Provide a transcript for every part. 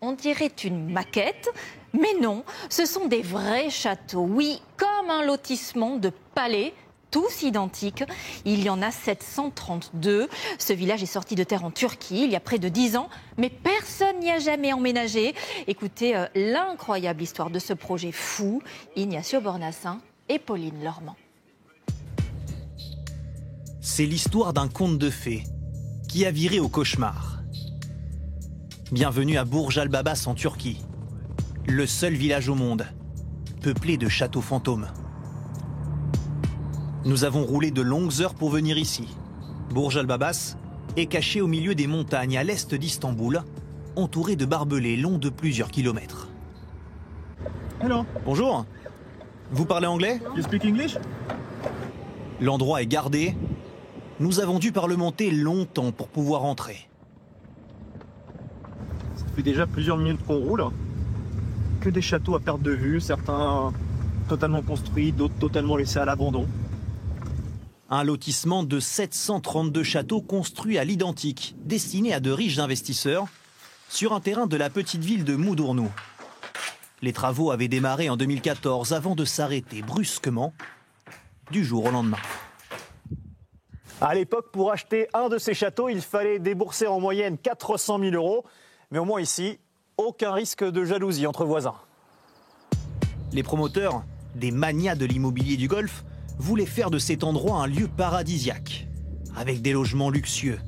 on dirait une maquette, mais non, ce sont des vrais châteaux. Oui, comme un lotissement de palais, tous identiques. Il y en a 732. Ce village est sorti de terre en Turquie il y a près de 10 ans, mais personne n'y a jamais emménagé. Écoutez l'incroyable histoire de ce projet fou, Ignacio Bornassin et Pauline Lormand. C'est l'histoire d'un conte de fées qui a viré au cauchemar. Bienvenue à Burj Al-Babas en Turquie, le seul village au monde peuplé de châteaux fantômes. Nous avons roulé de longues heures pour venir ici. Burj Al-Babas est caché au milieu des montagnes à l'est d'Istanbul, entouré de barbelés longs de plusieurs kilomètres. Hello. Bonjour. Vous parlez anglais? You speak English? L'endroit est gardé. Nous avons dû parlementer longtemps pour pouvoir entrer. Ça fait déjà plusieurs minutes qu'on roule. Que des châteaux à perte de vue, certains totalement construits, d'autres totalement laissés à l'abandon. Un lotissement de 732 châteaux construits à l'identique, destinés à de riches investisseurs, sur un terrain de la petite ville de Mudurnu. Les travaux avaient démarré en 2014 avant de s'arrêter brusquement du jour au lendemain. À l'époque, pour acheter un de ces châteaux, il fallait débourser en moyenne 400 000 €. Mais au moins ici, aucun risque de jalousie entre voisins. Les promoteurs, des magnats de l'immobilier du Golfe, voulaient faire de cet endroit un lieu paradisiaque, avec des logements luxueux,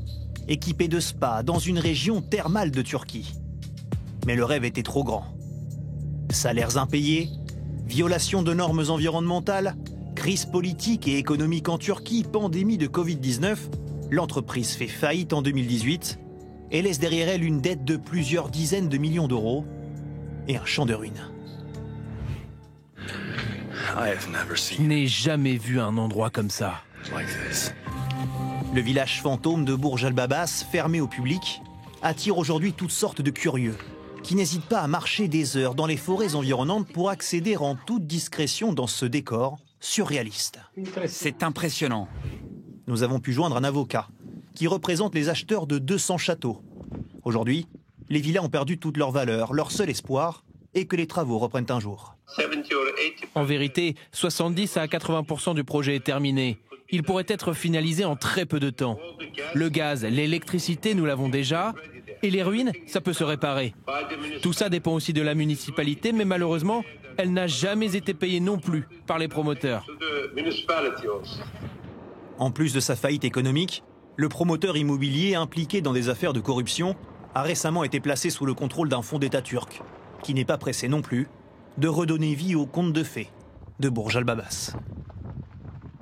équipés de spas dans une région thermale de Turquie. Mais le rêve était trop grand. Salaires impayés, violation de normes environnementales, crise politique et économique en Turquie, pandémie de Covid-19, l'entreprise fait faillite en 2018 et laisse derrière elle une dette de plusieurs dizaines de millions d'euros et un champ de ruines. Je n'ai jamais vu un endroit comme ça. Le village fantôme de Burj Al-Babas, fermé au public, attire aujourd'hui toutes sortes de curieux qui n'hésitent pas à marcher des heures dans les forêts environnantes pour accéder en toute discrétion dans ce décor surréaliste. C'est impressionnant. Nous avons pu joindre un avocat qui représente les acheteurs de 200 châteaux. Aujourd'hui, les villas ont perdu toute leur valeur. Leur seul espoir est que les travaux reprennent un jour. En vérité, 70 à 80% du projet est terminé. Il pourrait être finalisé en très peu de temps. Le gaz, l'électricité, nous l'avons déjà. Et les ruines, ça peut se réparer. Tout ça dépend aussi de la municipalité, mais malheureusement, elle n'a jamais été payée non plus par les promoteurs. En plus de sa faillite économique, le promoteur immobilier impliqué dans des affaires de corruption a récemment été placé sous le contrôle d'un fonds d'État turc, qui n'est pas pressé non plus de redonner vie au conte de fées de Burj Al-Babas.